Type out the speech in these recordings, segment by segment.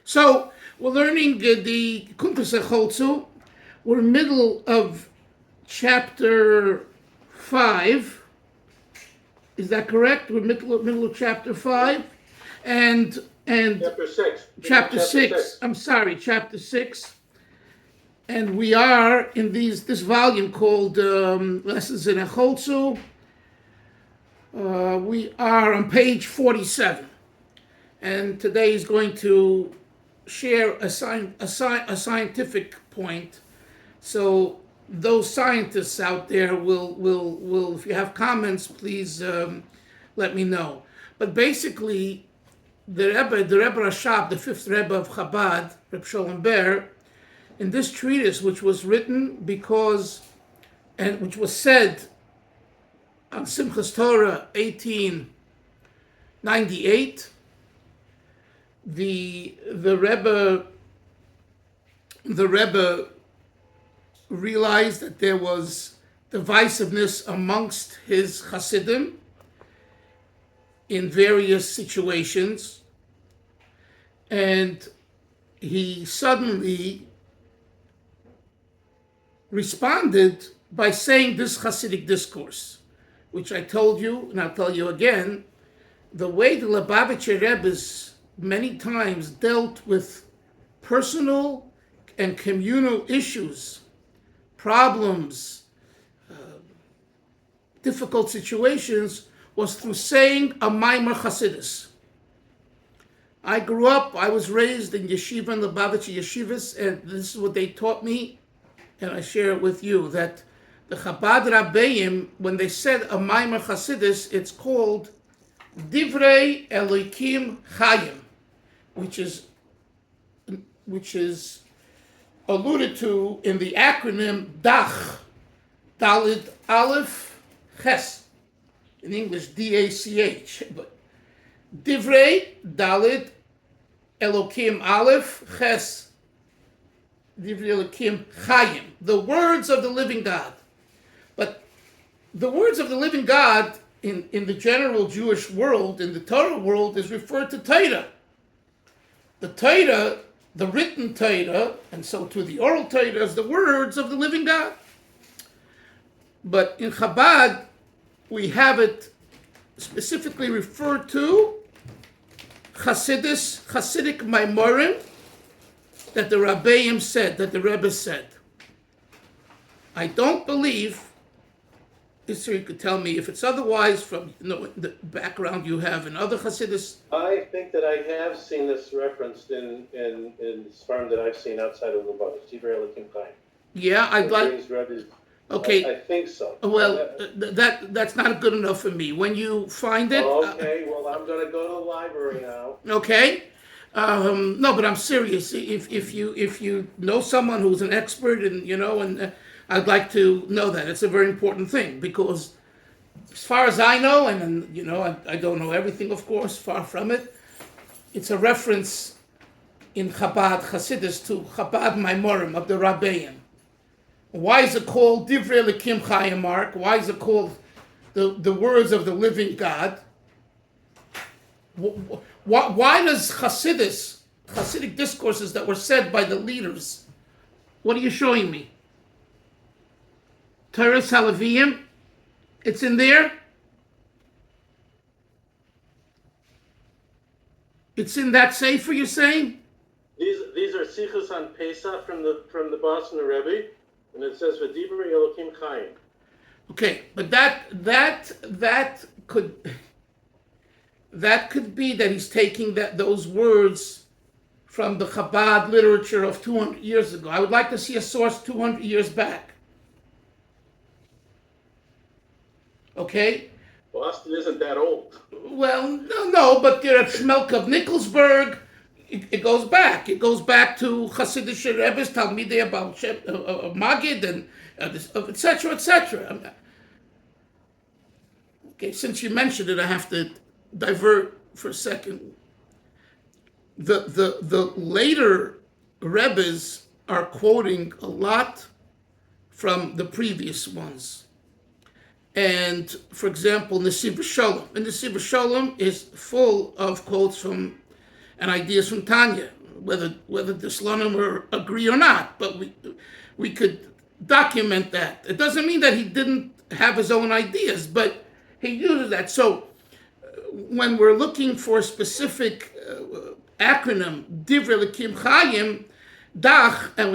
So we're learning the coalesce Hechaltzu. We're in the middle of chapter 5. Is that correct? We're middle of chapter 5. And Chapter 6. chapter 6. I'm sorry, chapter 6. And we are in this volume called Lessons in Hechaltzu. We are on page 47. And today is going to share a scientific point. So those scientists out there will if you have comments, please let me know. But basically, the Rebbe Rashab, the fifth Rebbe of Chabad, Reb Sholem Ber, in this treatise, which was written which was said on Simchas Torah 1898, the Rebbe realized that there was divisiveness amongst his Hasidim in various situations, and he suddenly responded by saying this Hasidic discourse, which I told you, and I'll tell you again. The way the Lubavitcher Rebbe's many times dealt with personal and communal issues, problems, difficult situations, was through saying a Maimer Hasidus. I grew up, I was raised in yeshiva and Lubavitcher yeshivas, and this is what they taught me, and I share it with you, that the Chabad Rabbeim, when they said a Maimer Hasidus, it's called Divrei Elokim Chayim, which is alluded to in the acronym DACH, Dalid Aleph Ches, in English DACH, but Divrei Dalid Elokim Aleph Ches, Divrei Elokim Chayim, the words of the living God. But the words of the living God in the general Jewish world, in the Torah world, is referred to Torah. The Torah, the written Torah, and so too the oral Torah, is the words of the living God. But in Chabad, we have it specifically referred to Hasidic Maimorim, that the Rabbeim said, that the Rebbe said. I don't believe, so you could tell me if it's otherwise from the background you have in other Hasidus. I think that I have seen this referenced in Sfarim that I've seen outside of Lubavitch. Divrei Elokim Chayim. Yeah, I'd like. Okay. I think so. Well, that's not good enough for me. When you find it. Okay. Well, I'm going to go to the library now. Okay. No, but I'm serious. If you know someone who's an expert, and I'd like to know that. It's a very important thing, because as far as I know, and I don't know everything, of course, far from it, it's a reference in Chabad Hasidus to Chabad Maimorim of the Rabbeim. Why is it called Divrei Elokim Chayim, Mark? Why is it called the words of the living God? Why does Hasidic discourses that were said by the leaders, what are you showing me? Torah Salaviyim, it's in there? It's in that Sefer, you're saying? These are Sichos on Pesach from the Boston Rebbe, and it says V'divrei Elokim Chayim. Okay, but that could be that he's taking those words from the Chabad literature of 200 years ago. I would like to see a source 200 years back. Okay? Boston isn't that old. Well, no, but you're at Shmelk of Nikolsburg. It goes back. It goes back to Hasidic Rebbe's Talmidei about Magid and etc., etc. Okay, since you mentioned it, I have to divert for a second. The later Rebbes are quoting a lot from the previous ones. And, for example, Nesiv Shalom. And Nesiv Shalom is full of quotes from and ideas from Tanya. whether the Slonim agree or not, but we could document that. It doesn't mean that he didn't have his own ideas, but he uses that. So when we're looking for a specific acronym, Divrei Elokim Chayim, Dach, and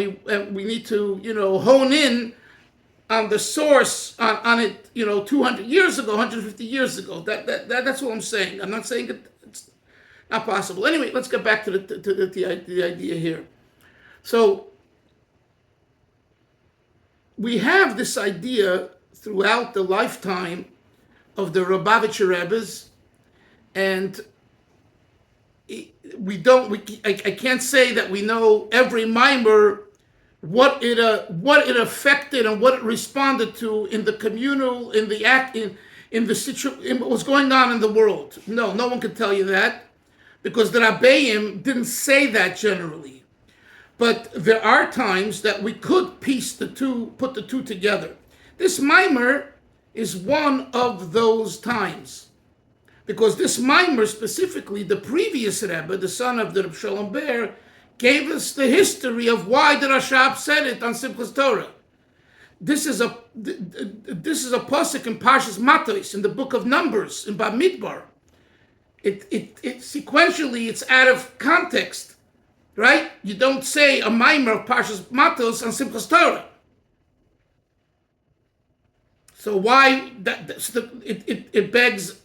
we need to hone in on the source on it 200 years ago, 150 years ago. That's what I'm saying. I'm not saying it's not possible. Anyway, let's get back to the idea here. So we have this idea throughout the lifetime of the Lubavitcher Rebbes, and I can't say that we know every mimer, what it affected and what it responded to in the communal, in the situation, in what was going on in the world. No one can tell you that, because the Rabbeim didn't say that generally. But there are times that we could put the two together. This mimer is one of those times, because this mimer specifically, the previous Rebbe, the son of the Reb Shalom Ber, gave us the history of why the Rashab said it on Simchas Torah. This is a pasuk in Parshas Matos in the book of Numbers in Bamidbar. It sequentially it's out of context, right? You don't say a mimer of Parshas Matos on Simchas Torah. So why it begs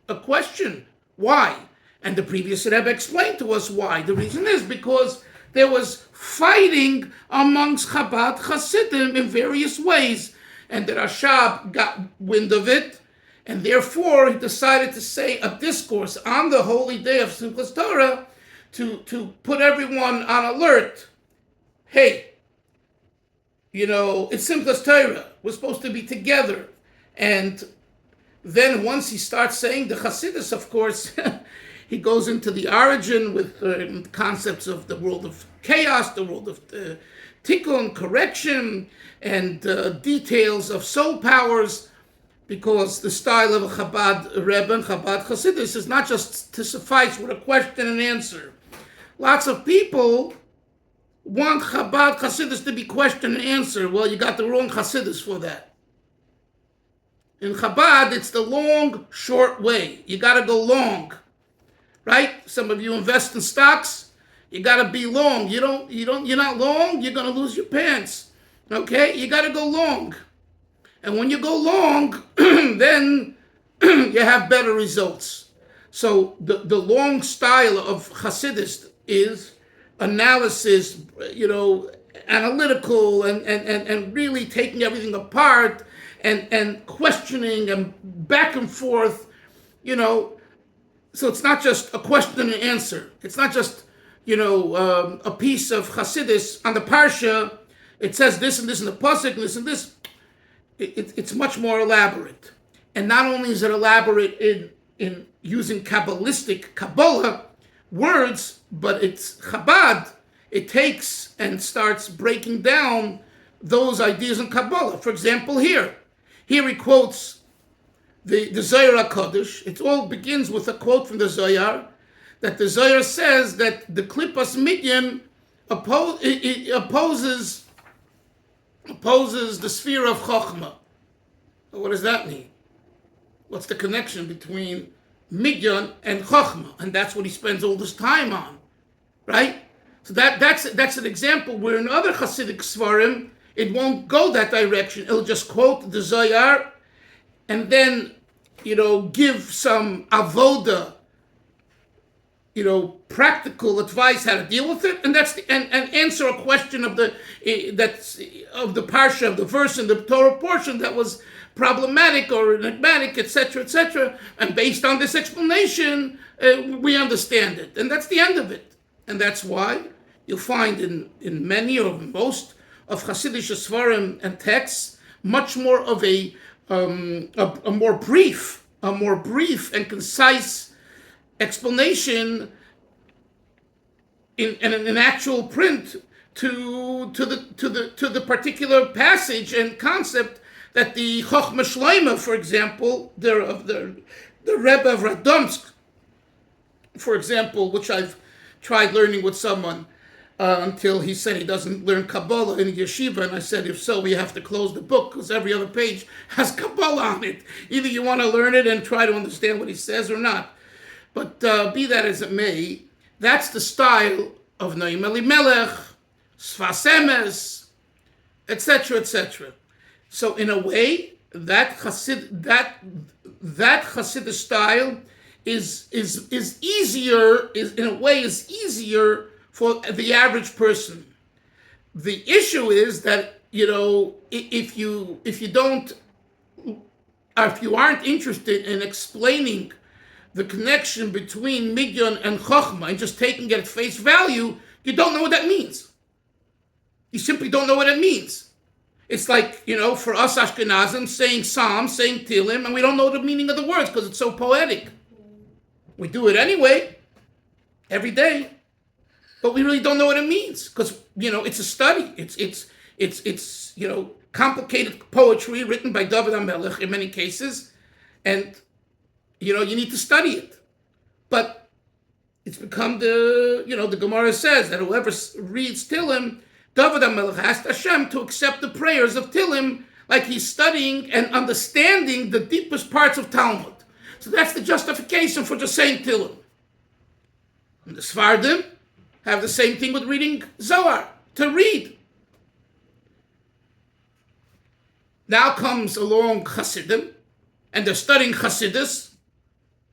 a question? Why? And the previous Rebbe explained to us why. The reason is because there was fighting amongst Chabad Hasidim in various ways, and the Rashab got wind of it, and therefore he decided to say a discourse on the holy day of Simchas Torah to put everyone on alert. Hey, it's Simchas Torah. We're supposed to be together. And then once he starts saying the Hasidus, of course, he goes into the origin with concepts of the world of chaos, the world of tikkun, correction, and details of soul powers, because the style of a Chabad Rebbe and Chabad Hasidus is not just to suffice with a question and answer. Lots of people want Chabad Hasidus to be question and answer. Well, you got the wrong Hasidus for that. In Chabad, it's the long, short way. You got to go long, right? Some of you invest in stocks. You got to be long. You're not long, you're going to lose your pants. Okay? You got to go long. And when you go long, then you have better results. So the long style of Hasidus is analysis, analytical, and really taking everything apart and questioning and back and forth, So it's not just a question and answer. It's not just, a piece of Hasidus on the Parsha. It says this and this in the pasuk, this and this. It's much more elaborate. And not only is it elaborate in using Kabbalistic Kabbalah words, but it's Chabad. It takes and starts breaking down those ideas in Kabbalah. For example, here he quotes the Zohar HaKadosh. It all begins with a quote from the Zohar, that the Zohar says that the Klippas Midian opposes the sphere of Chokhmah. What does that mean? What's the connection between Midian and Chokhmah? And that's what he spends all this time on, right? So that's an example where in other Hasidic Svarim, it won't go that direction. It'll just quote the Zohar and then, give some avoda, practical advice how to deal with it, and and answer a question of the parsha, of the verse in the Torah portion that was problematic or enigmatic, etc., etc. And based on this explanation, we understand it, and that's the end of it. And that's why you'll find in many or most of Hasidic Svarim and texts much more of a more brief and concise explanation in an actual print to the particular passage and concept that the Chochmah Shleima, for example, the Rebbe of Radomsk, for example, which I've tried learning with someone until he said he doesn't learn Kabbalah in yeshiva. And I said, if so, we have to close the book because every other page has Kabbalah on it. Either you want to learn it and try to understand what he says or not. But be that as it may, that's the style of Noam Elimelech, Sfas Emes, etc., etc. So in a way, that Hasidic style is easier, is easier for the average person. The issue is that, if you aren't interested in explaining the connection between Midyan and Chochmah and just taking it at face value, you don't know what that means. You simply don't know what it means. It's like, for us Ashkenazim, saying Psalms, saying Tehillim, and we don't know the meaning of the words because it's so poetic. We do it anyway, every day, but we really don't know what it means because, it's a study. It's complicated poetry written by David HaMelech in many cases, and you need to study it. But it's become the Gemara says that whoever reads Tehillim, David HaMelech asked Hashem to accept the prayers of Tehillim like he's studying and understanding the deepest parts of Talmud. So that's the justification for just saying Tehillim. And the Sfardim have the same thing with reading Zohar, to read. Now comes along Hasidim, and they're studying Hasidus.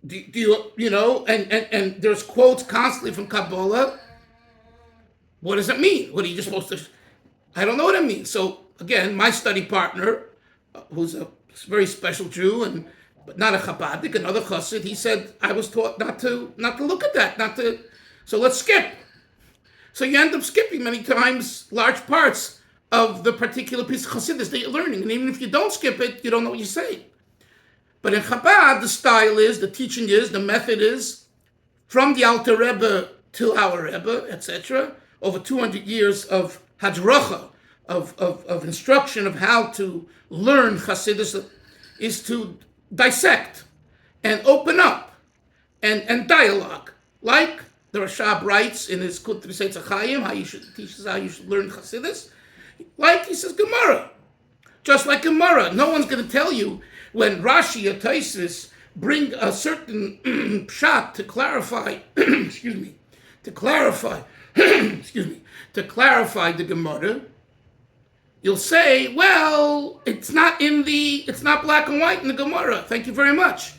And there's quotes constantly from Kabbalah. What does it mean? What are you just supposed to? I don't know what it means. So again, my study partner, who's a very special Jew but not a Chabadnik, another Chassid, he said I was taught not to look at that, so let's skip. So you end up skipping many times large parts of the particular piece of Chassidus that you're learning, and even if you don't skip it, you don't know what you're saying. But in Chabad, the style is, the teaching is, the method is, from the Alter Rebbe to our Rebbe, etc., over 200 years of hadracha, of instruction of how to learn Chassidus, is to dissect and open up and dialogue. Like the Rashab writes in his Kut Trisei Tzachayim, how you should learn Chassidus. Like he says Gemara. Just like Gemara. No one's going to tell you when Rashi or Tosfos bring a certain pshat to clarify, to clarify the Gemara, you'll say, well, it's not black and white in the Gemara. Thank you very much.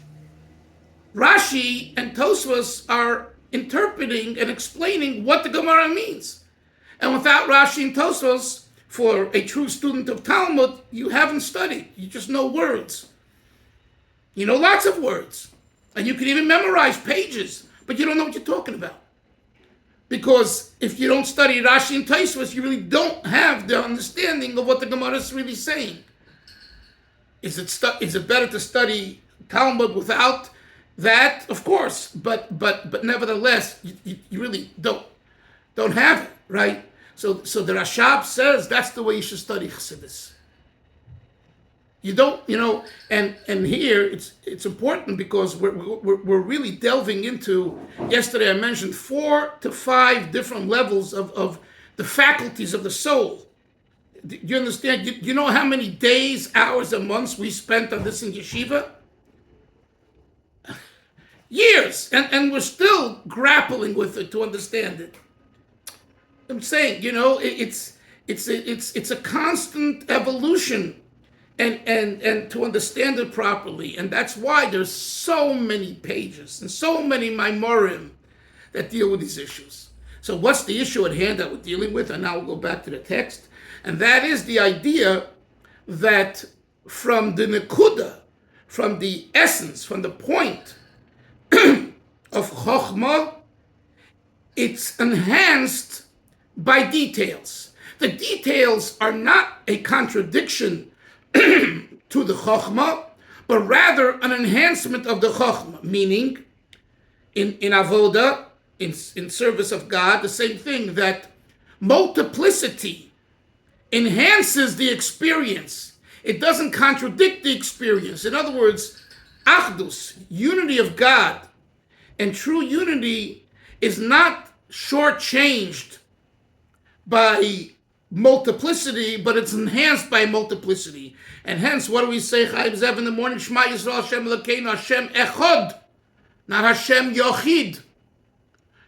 Rashi and Tosfos are interpreting and explaining what the Gemara means. And without Rashi and Tosfos, for a true student of Talmud, you haven't studied. You just know words. You know lots of words. And you can even memorize pages, but you don't know what you're talking about. Because if you don't study Rashi and Tosfos, you really don't have the understanding of what the Gemara is really saying. Is it better to study Talmud without that? Of course, but nevertheless, you really don't have it, right? So the Rashab says that's the way you should study Chassidus. You don't, and here it's important because we're really delving into. Yesterday I mentioned 4 to 5 different levels of the faculties of the soul. Do you understand? You know how many days, hours, and months we spent on this in yeshiva? Years, and we're still grappling with it to understand it. I'm saying, it's a constant evolution. And to understand it properly. And that's why there's so many pages and so many Maimorim that deal with these issues. So what's the issue at hand that we're dealing with? And now we'll go back to the text. And that is the idea that from the Nekuda, from the essence, from the point of Chochmah, it's enhanced by details. The details are not a contradiction to the Chochmah, but rather an enhancement of the Chochmah, meaning in Avoda, in service of God, the same thing, that multiplicity enhances the experience. It doesn't contradict the experience. In other words, Achdus, unity of God, and true unity is not shortchanged by multiplicity, but it's enhanced by multiplicity. And hence, what do we say, Chaim Zev, in the morning? Shema Yisrael Hashem Elokeinu Hashem Echad, not Hashem Yochid.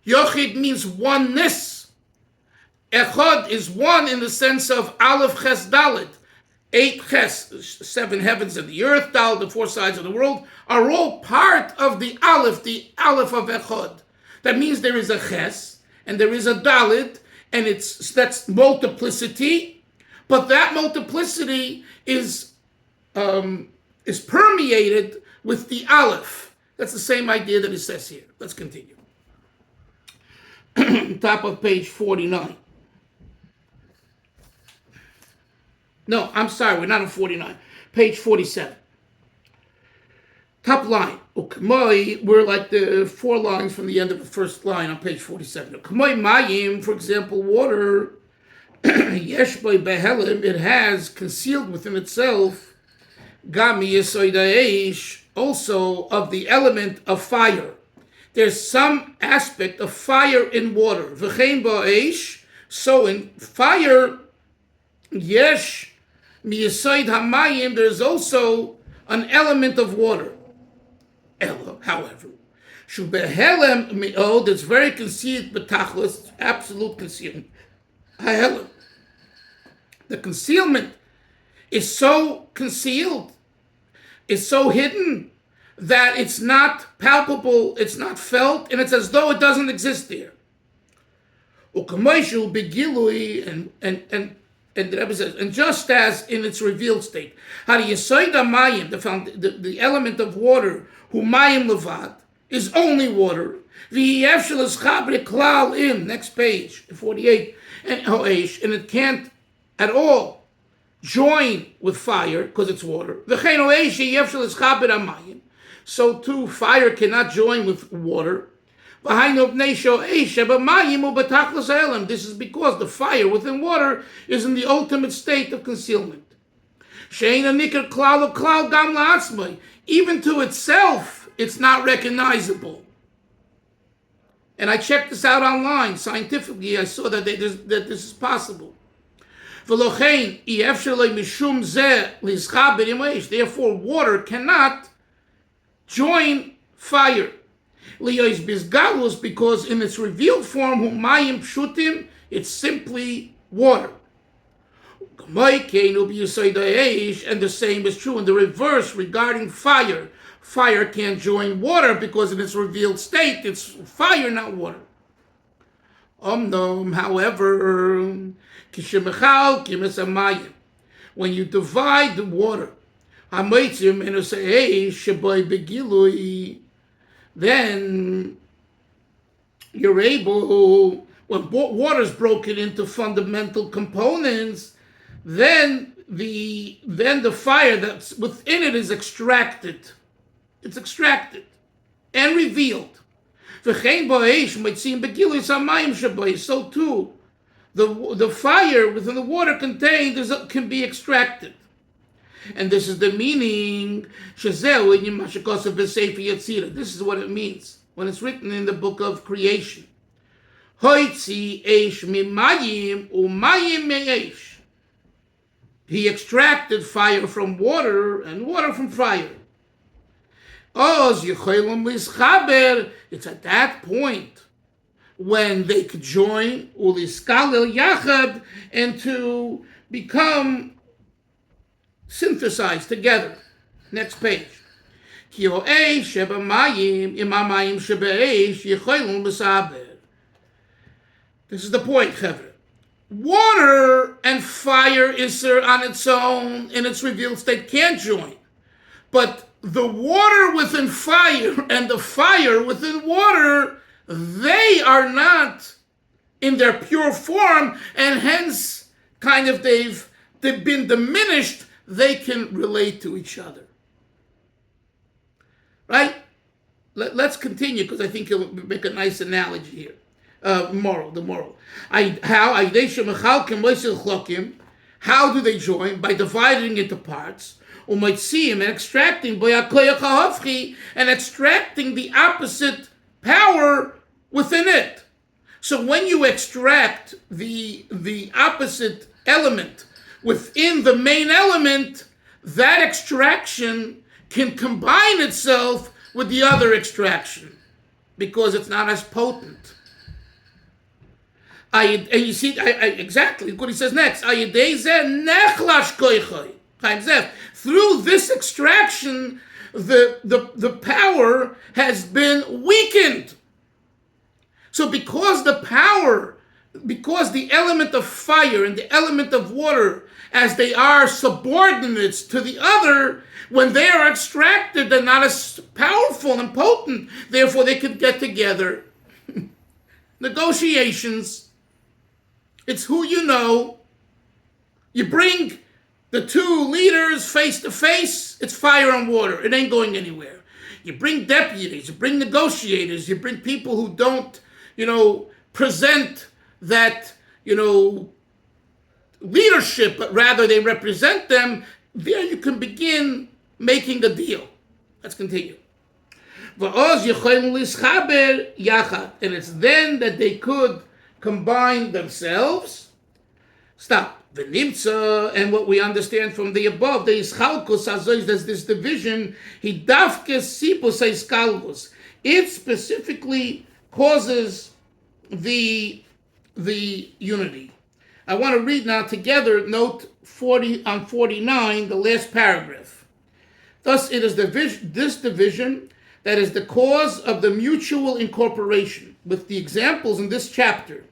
Yochid means oneness. Echad is one in the sense of Aleph Ches Dalet. 8 Ches, 7 heavens and the earth, Dalet, the 4 sides of the world, are all part of the Aleph of Echad. That means there is a Ches, and there is a Dalet, and that's multiplicity, but that multiplicity is permeated with the Aleph. That's the same idea that it says here. Let's continue. Top of page 49. No, I'm sorry, we're not on 49. Page 47. Top line. We're like the 4 lines from the end of the first line on page 47. Mayim, for example, water, yesh behelim, it has concealed within itself, gami yesoid ha'esh, also of the element of fire. There's some aspect of fire in water. V'chein ba'esh, so in fire, yesh miyesoid hamayim, there's also an element of water. However, shubehelem mi'od, it's very concealed, betachlis, absolute concealment. Hahelem. The concealment is so concealed, is so hidden, that it's not palpable, it's not felt, and it's as though it doesn't exist there. Ukamoishu begilui, and the Rebbe says, and just as in its revealed state, hariyasoida mayim, the element of water, who mayim levad, is only water. V'yef shel eschabri klal in, next page, 48, and it can't at all join with fire, because it's water. V'chein ho'esh yef shel eschabri amayim, so too fire cannot join with water. This is because the fire within water is in the ultimate state of concealment. Even to itself, it's not recognizable. And I checked this out online scientifically. I saw that this is possible. Therefore, water cannot join fire. Because in its revealed form, humayim pshutim, it's simply water. And the same is true in the reverse regarding fire. Fire can't join water because in its revealed state, it's fire, not water. However, when you divide the water, then you're able, when water is broken into fundamental components, then the fire that's within it is extracted. It's extracted and revealed. So too, the fire within the water contained can be extracted. And this is the meaning. This is what it means when it's written in the book of creation. He extracted fire from water and water from fire. It's at that point when they could join and to become synthesized together. Next page. This is the point, Chevre. Water and fire is on its own, in its revealed state, can't join. But the water within fire and the fire within water, they are not in their pure form, and hence kind of they've been diminished. They can relate to each other. Right? Let's continue, because I think you'll make a nice analogy here. The moral. How do they join? By dividing into parts. And extracting and extracting the opposite power within it. So when you extract the opposite element within the main element, that extraction can combine itself with the other extraction because it's not as potent. And you see, exactly what he says next. Through this extraction, the power has been weakened. So because the element of fire and the element of water, as they are subordinates to the other, when they are extracted, they're not as powerful and potent. Therefore, they could get together. Negotiations. It's who you know. You bring the two leaders face to face, it's fire and water. It ain't going anywhere. You bring deputies, you bring negotiators, you bring people who don't, present that, leadership, but rather they represent them. There you can begin making the deal. Let's continue. And it's then that they could combine themselves. Stop. And what we understand from the above, the Hechaltzu, there's this division. It specifically causes the unity. I want to read now together note 40 on 49, the last paragraph. Thus, it is this division that is the cause of the mutual incorporation. With the examples in this chapter,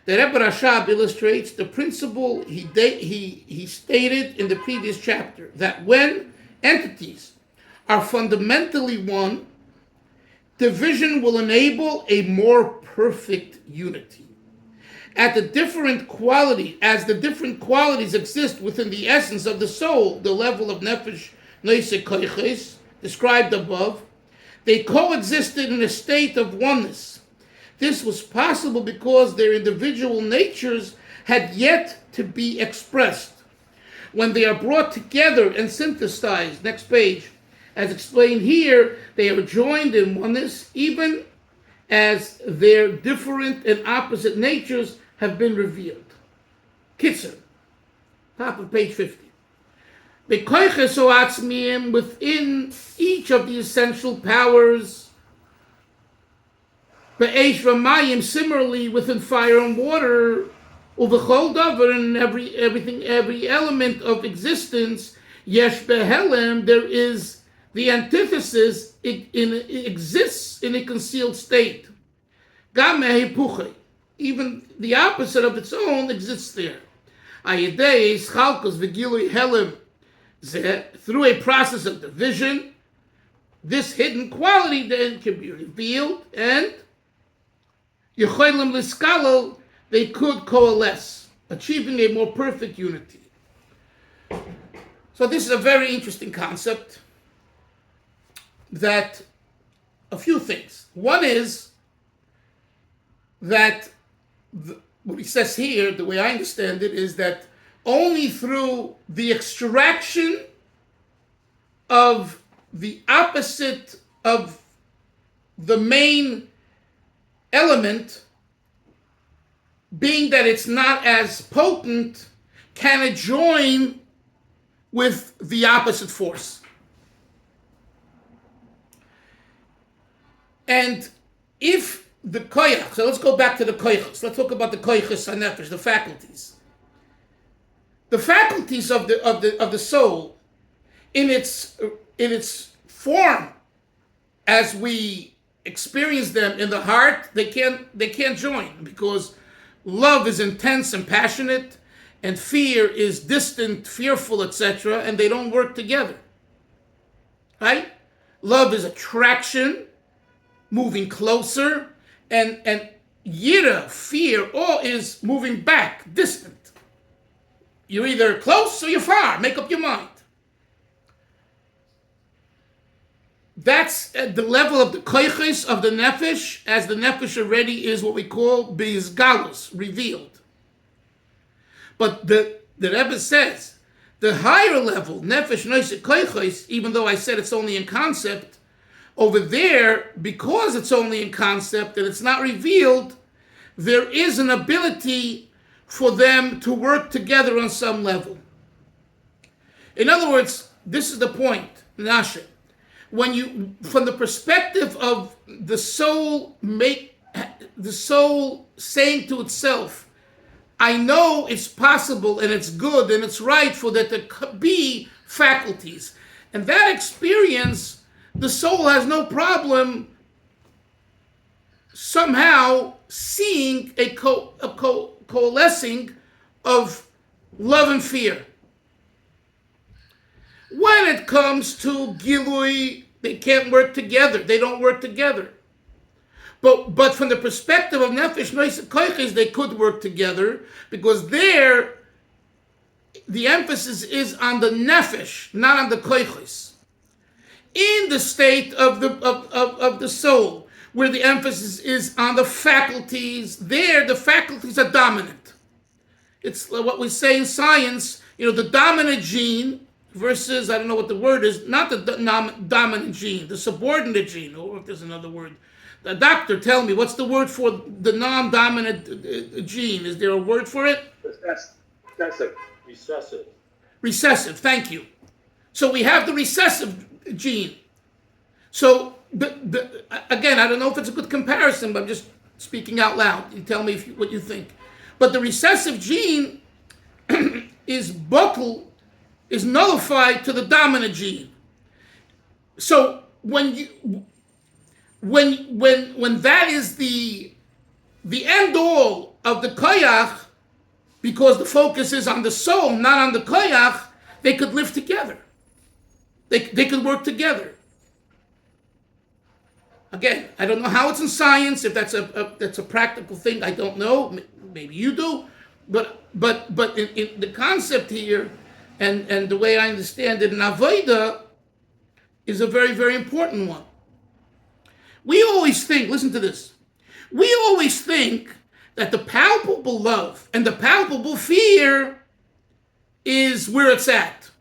the Rebbe Rashab illustrates the principle he stated in the previous chapter, that when entities are fundamentally one, division will enable a more perfect unity. As the different qualities exist within the essence of the soul, the level of nefesh noise koiches described above, they coexisted in a state of oneness. This was possible because their individual natures had yet to be expressed. When they are brought together and synthesized, next page, as explained here, they are joined in oneness, even as their different and opposite natures have been revealed. Kitzer, top of page 50. Within each of the essential powers, similarly within fire and water, and every element of existence, there is the antithesis. It exists in a concealed state. Even the opposite of its own exists there. Through a process of division, this hidden quality then can be revealed, and they could coalesce, achieving a more perfect unity. So this is a very interesting concept. That a few things. One is that what he says here, the way I understand it, is that only through the extraction of the opposite of the main element, being that it's not as potent, can it join with the opposite force. And if the koyach, so let's go back to the koyachs. Let's talk about the koyachs hanefesh, the faculties. The faculties of the soul, in its form, as we experience them in the heart, they can't join, because love is intense and passionate, and fear is distant, fearful, etc., and they don't work together. Right? Love is attraction, moving closer, and yira, fear, all is moving back, distant. You're either close or you're far. Make up your mind. That's at the level of the koiches of the nefesh, as the nefesh already is what we call bizgalus, revealed. But the Rebbe says, the higher level, nefesh noise koiches, even though I said it's only in concept, over there, because it's only in concept and it's not revealed, there is an ability for them to work together on some level. In other words, this is the point, Nashe. When you, from the perspective of the soul saying to itself, I know it's possible and it's good and it's right for there to be faculties. And that experience, the soul has no problem somehow seeing a coalescing of love and fear. When it comes to Gilui, they can't work together. They don't work together. But from the perspective of Nefesh Nois Koiches, they could work together because there the emphasis is on the Nefesh, not on the Koiches. In the state of the soul, where the emphasis is on the faculties, there the faculties are dominant. It's what we say in science, the dominant gene versus, I don't know what the word is, not the dominant gene, the subordinate gene, or if there's another word. The doctor, tell me, what's the word for the non-dominant gene? Is there a word for it? Recessive. Recessive. Recessive, thank you. So we have the recessive gene. So, again, I don't know if it's a good comparison, but I'm just speaking out loud. You tell me what you think. But the recessive gene is nullified to the dominant gene. So when that is the end all of the koyach, because the focus is on the soul, not on the koyach, they could live together. They could work together. Again, I don't know how it's in science. If that's a practical thing, I don't know. Maybe you do. But in the concept here, and the way I understand it in Avodah, is a very, very important one. We always think, listen to this, we always think that the palpable love and the palpable fear is where it's at.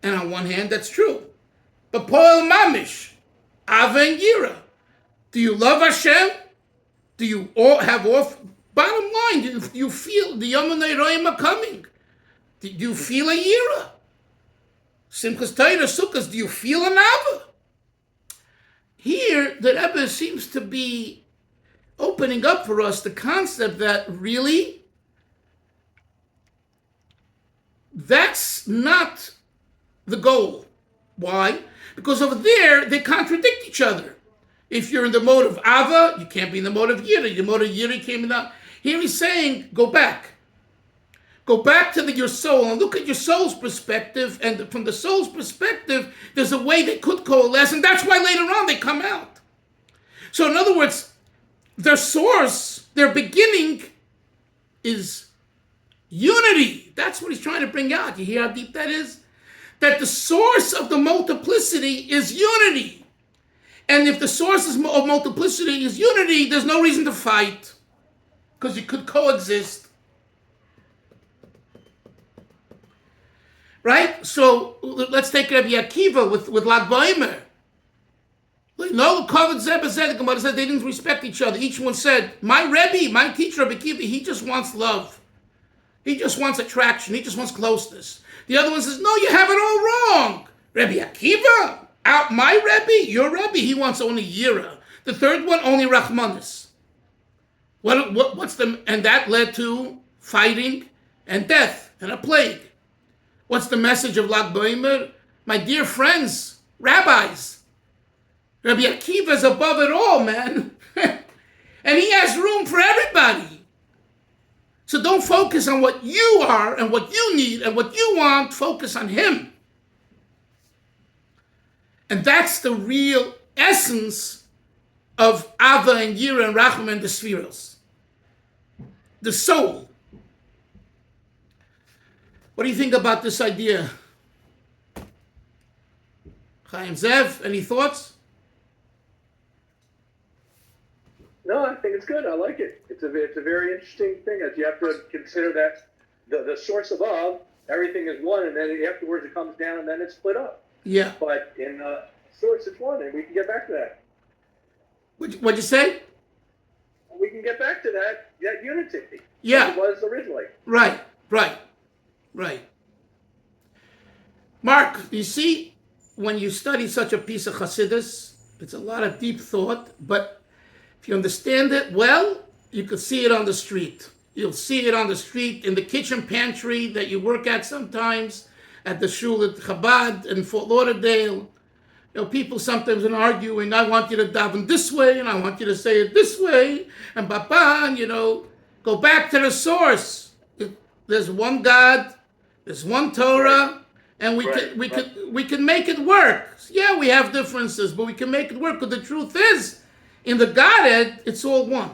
And on one hand, that's true. But Paul Mamish, Ava and Yira, do you love Hashem? Do you all have off? Bottom line, do you feel the Yom Roim are coming? Do you feel a Yira? Simchas Torah Sukkos, do you feel an Ava? Here, the Rebbe seems to be opening up for us the concept that really, that's not the goal. Why? Because over there, they contradict each other. If you're in the mode of Ava, you can't be in the mode of Yira. Your mode of Yira came in that. Here he's saying, go back. Go back to your soul and look at your soul's perspective. And from the soul's perspective, there's a way they could coalesce. And that's why later on they come out. So in other words, their source, their beginning is unity. That's what he's trying to bring out. You hear how deep that is? That the source of the multiplicity is unity. And if the source of multiplicity is unity, there's no reason to fight. Because you could coexist. Right? So let's take Rabbi Akiva with Lag Ba'omer. No, Kavod Zeh B'Zeh, the Gemara said they didn't respect each other. Each one said, my Rebbe, my teacher, Rabbi Akiva, he just wants love. He just wants attraction. He just wants closeness. The other one says, no, you have it all wrong. Rabbi Akiva, my Rebbe, your Rebbe, he wants only Yira. The third one, only Rachmanis. And that led to fighting and death and a plague. What's the message of Lag Ba'omer? My dear friends, rabbis, Rabbi Akiva is above it all, man. And he has room for everybody. So don't focus on what you are and what you need and what you want. Focus on him. And that's the real essence of Ava and Yira and Rachman and the Spheros. The soul. What do you think about this idea? Chaim Zev, any thoughts? No, I think it's good. I like it. It's a very interesting thing. As you have to consider that the source above, everything is one, and then afterwards it comes down, and then it's split up. Yeah. But in source, it's one, and we can get back to that. What'd you say? we can get back to that unity. Yeah. It was originally. Right. Mark, you see, when you study such a piece of Hasidus, it's a lot of deep thought, but if you understand it well, you could see it on the street. You'll see it on the street, in the kitchen pantry that you work at sometimes, at the shul at Chabad in Fort Lauderdale. You know, people sometimes are arguing, I want you to daven this way, and I want you to say it this way, and Baba, go back to the source. There's one God, there's one Torah, and we can make it work. Yeah, we have differences, but we can make it work. Because the truth is, in the Godhead, it's all one.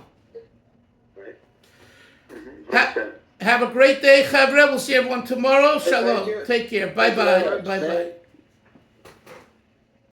Right. Have a great day, Chavre. We'll see everyone tomorrow. Shalom. you. Take care. Bye bye. Bye bye.